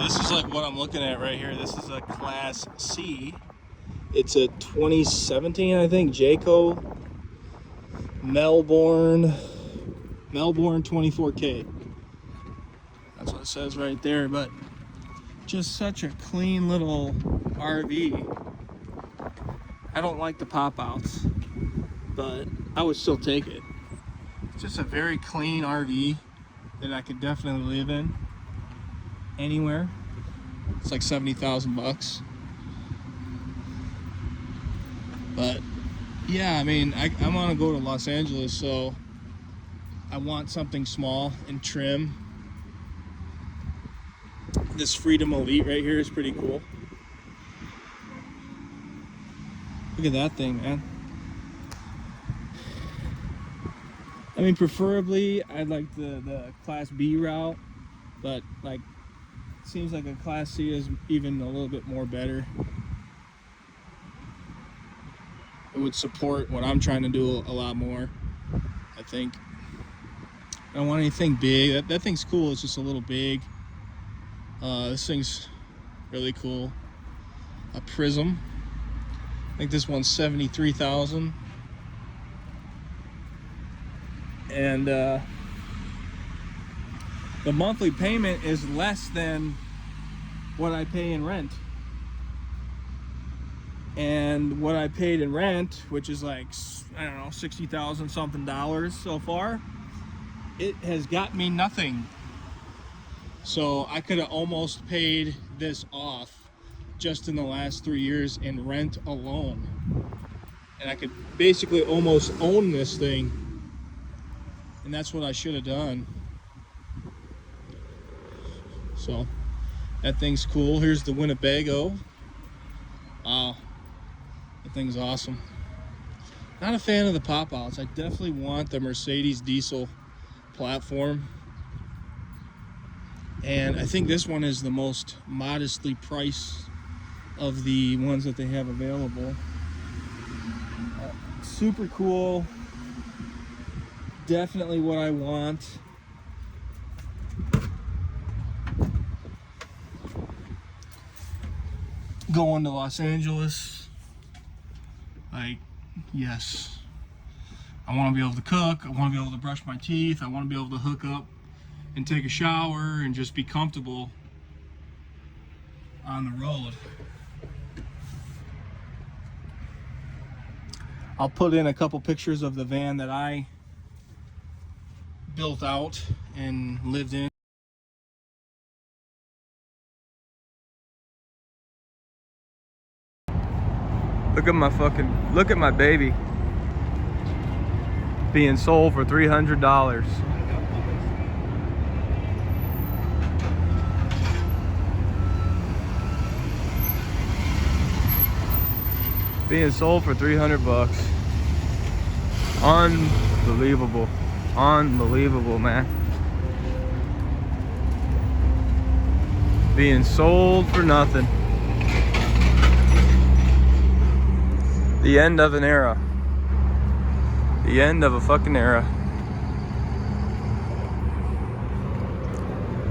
this is like what I'm looking at right here. This is a Class C. It's a 2017, I think, Jayco Melbourne 24K. That's what it says right there, but just such a clean little RV. I don't like the pop-outs, but I would still take it. It's just a very clean RV that I could definitely live in anywhere. It's like 70,000 bucks. But yeah, I mean, I want to go to Los Angeles, so I want something small and trim. This Freedom Elite right here is pretty cool. Look at that thing, man. I mean, preferably I'd like the Class B route, but like, it seems like a Class C is even a little bit more better. It would support what I'm trying to do a lot more, I think. I don't want anything big. That thing's cool, it's just a little big. This thing's really cool. A Prism. I think this one's 73,000. And the monthly payment is less than what I pay in rent. And what I paid in rent, which is like, I don't know, 60,000 something dollars so far, it has got me nothing. So I could have almost paid this off just in the last 3 years in rent alone. And I could basically almost own this thing. And that's what I should have done. So that thing's cool. Here's the Winnebago. Wow, that thing's awesome. Not a fan of the pop-outs. I definitely want the Mercedes diesel platform. And I think this one is the most modestly priced of the ones that they have available. Super cool. Definitely what I want. Going to Los Angeles, like, yes. I want to be able to cook. I want to be able to brush my teeth. I want to be able to hook up and take a shower and just be comfortable on the road. I'll put in a couple pictures of the van that I built out and lived in. Look at my baby being sold for $300. Being sold for 300 bucks. Unbelievable. Unbelievable, man. Being sold for nothing. The end of an era. The end of a fucking era.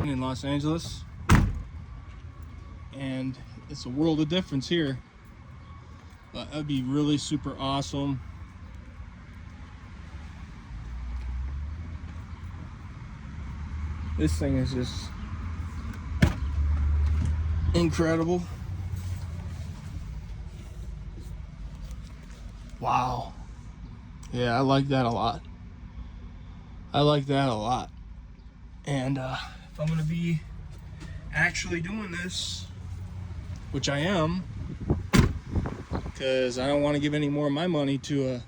In Los Angeles. And it's a world of difference here. But that'd be really super awesome. This thing is just incredible. Wow. Yeah, I like that a lot. I like that a lot. And if I'm gonna be actually doing this, which I am, because I don't want to give any more of my money to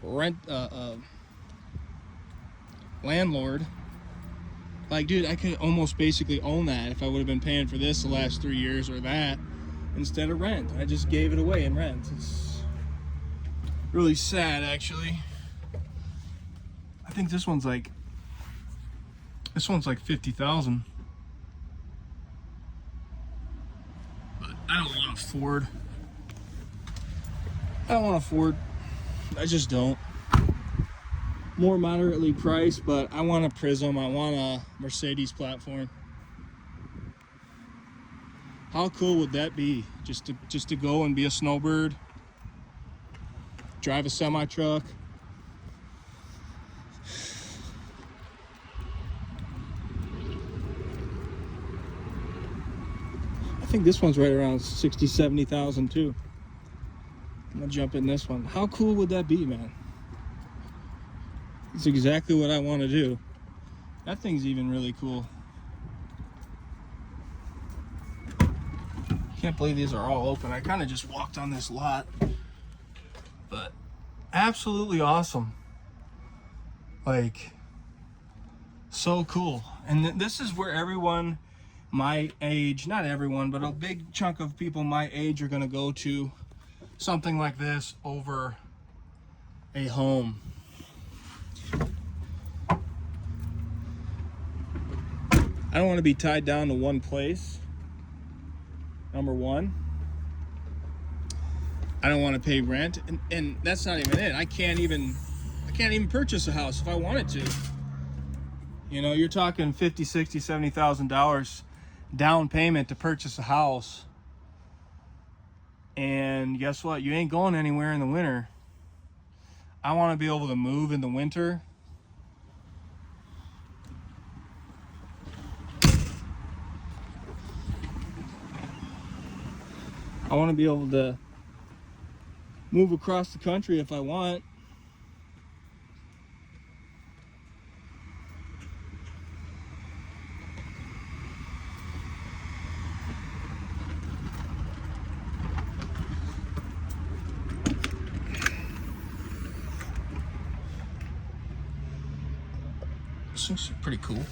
a landlord. Like, dude, I could almost basically own that if I would have been paying for this the last 3 years or that instead of rent. I just gave it away in rent. It's really sad, actually. I think this one's like 50,000. But I don't want a Ford. I don't want a Ford. I just don't. More moderately priced, but I want a Prism. I want a Mercedes platform. How cool would that be? Just to go and be a snowbird, drive a semi truck. I think this one's right around 60, 70,000 too. I'm gonna jump in this one. How cool would that be, man? It's exactly what I want to do. That thing's even really cool. Can't believe these are all open. I kind of just walked on this lot, but absolutely awesome. Like, so cool. And this is where everyone my age, not everyone, but a big chunk of people my age are going to go to something like this over a home. I don't want to be tied down to one place. Number one, I don't want to pay rent, and that's not even it. I can't even purchase a house if I wanted to. You know, you're talking $50,000, $60,000, $70,000 down payment to purchase a house, and guess what? You ain't going anywhere in the winter. I want to be able to move in the winter. I want to be able to move across the country if I want. This is pretty cool.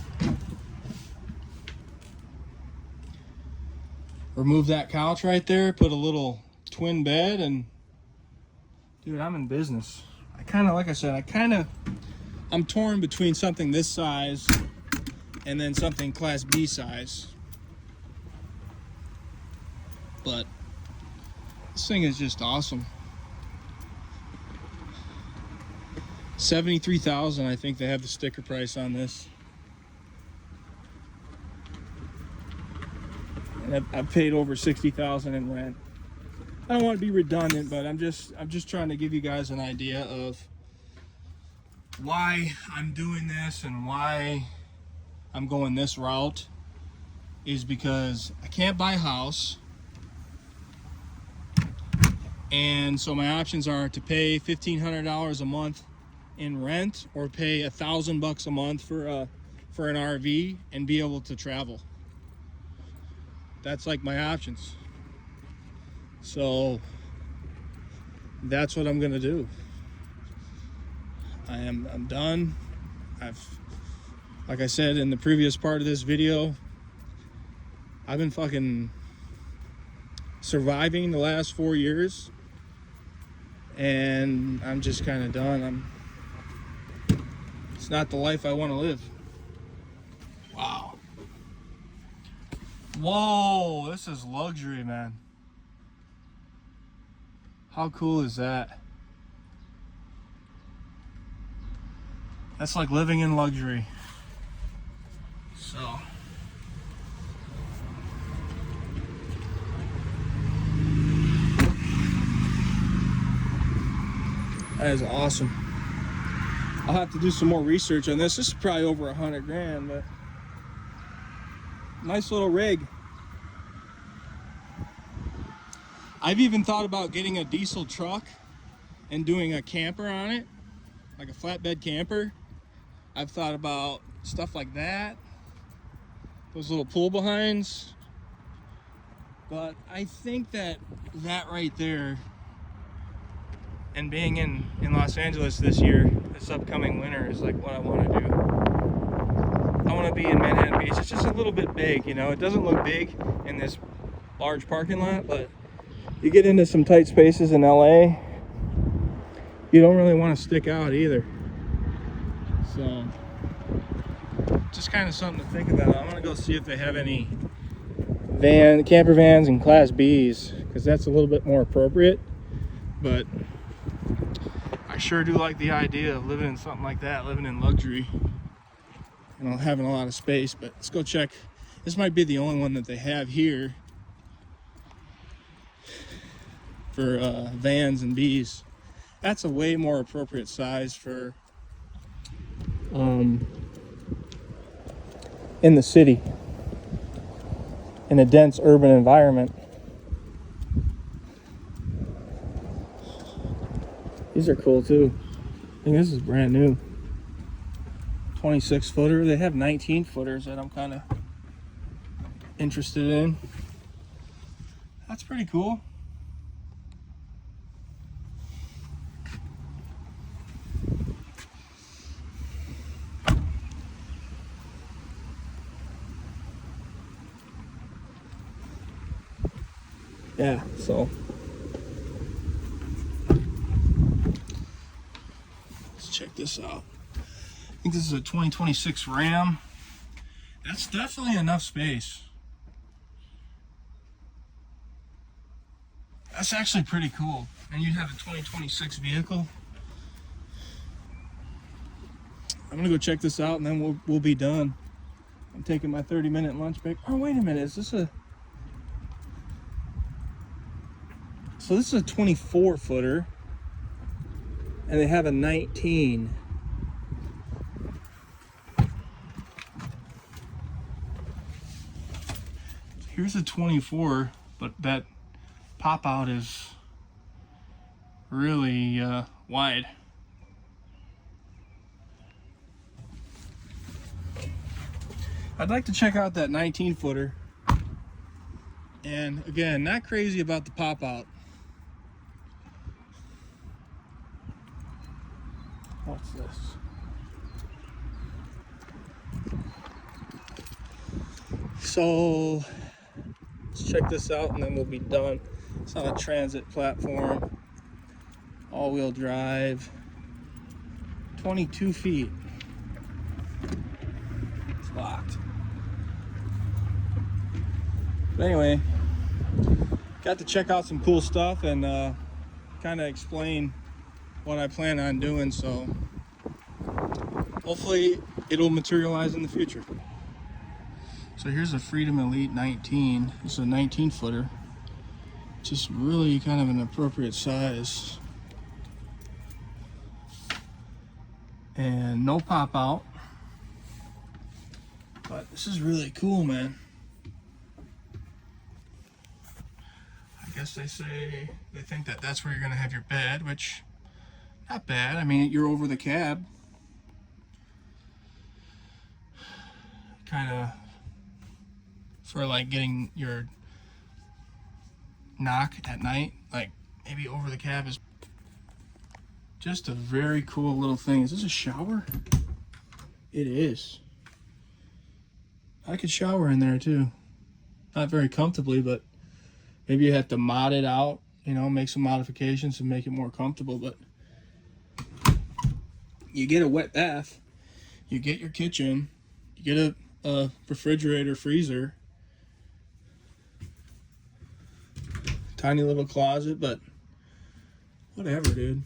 Remove that couch right there, put a little twin bed, and dude, I'm in business. Like I said, I'm torn between something this size and then something Class B size. But this thing is just awesome. 73,000, I think they have the sticker price on this. And I've paid over 60,000 in rent. I don't want to be redundant, but I'm just trying to give you guys an idea of why I'm doing this and why I'm going this route. Is because I can't buy a house, and so my options are to pay $1,500 a month in rent or pay $1,000 a month for an RV and be able to travel. That's like my options. So that's what I'm gonna do. I'm done. Like I said in the previous part of this video, I've been fucking surviving the last 4 years, and I'm just kind of done. It's not the life I want to live. Wow. Whoa, this is luxury, man. How cool is that? That's like living in luxury. So that is awesome. I'll have to do some more research on this. This is probably over 100 grand, but nice little rig. I've even thought about getting a diesel truck and doing a camper on it, like a flatbed camper. I've thought about stuff like that, those little pull behinds. But I think that right there, and being in Los Angeles this year, this upcoming winter, is like what I want to do. I want to be in Manhattan Beach. It's just a little bit big, you know. It doesn't look big in this large parking lot, but you get into some tight spaces in LA, you don't really want to stick out either. So just kind of something to think about. I'm gonna go see if they have any camper vans and Class B's, because that's a little bit more appropriate. But I sure do like the idea of living in something like that, living in luxury, you know, having a lot of space. But let's go check. This might be the only one that they have here for vans and Bs. That's a way more appropriate size for in the city, in a dense urban environment. These are cool too. I think this is brand new. 26 footer. They have 19 footers that I'm kind of interested in. That's pretty cool. Yeah, so let's check this out. I think this is a 2026 Ram. That's definitely enough space. That's actually pretty cool. And you have a 2026 vehicle. I'm gonna go check this out and then we'll be done. I'm taking my 30-minute lunch break. Oh, wait a minute, is this a... So this is a 24 footer and they have a 19. Here's a 24, but that pop out is really wide. I'd like to check out that 19 footer. And again, not crazy about the pop out. What's this? So let's check this out and then we'll be done. It's on a transit platform, all-wheel drive, 22 feet. It's locked. But anyway, got to check out some cool stuff and kind of explain what I plan on doing, so hopefully it'll materialize in the future. So here's a Freedom Elite 19. This is a 19 footer. Just really kind of an appropriate size. And no pop out. But this is really cool, man. I guess they think that that's where you're gonna have your bed, which not bad. I mean, you're over the cab. Kind of for like getting your knock at night, like maybe over the cab is just a very cool little thing. Is this a shower? It is. I could shower in there too. Not very comfortably, but maybe you have to mod it out, you know, make some modifications to make it more comfortable, but you get a wet bath, you get your kitchen, you get a refrigerator, freezer, tiny little closet, but whatever, dude,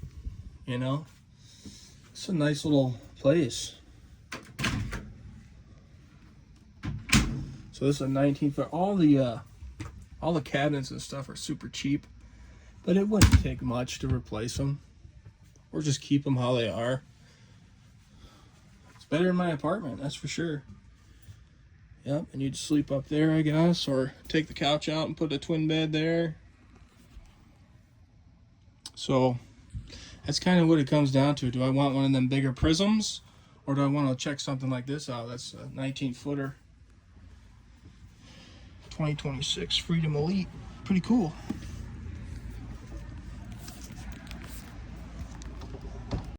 you know, it's a nice little place. So this is a 19 foot. All the cabinets and stuff are super cheap, but it wouldn't take much to replace them or just keep them how they are. It's better in my apartment, that's for sure. Yep, and you'd sleep up there, I guess, or take the couch out and put a twin bed there. So that's kind of what it comes down to. Do I want one of them bigger prisms, or do I want to check something like this out? That's a 19 footer. 2026 Freedom Elite. Pretty cool.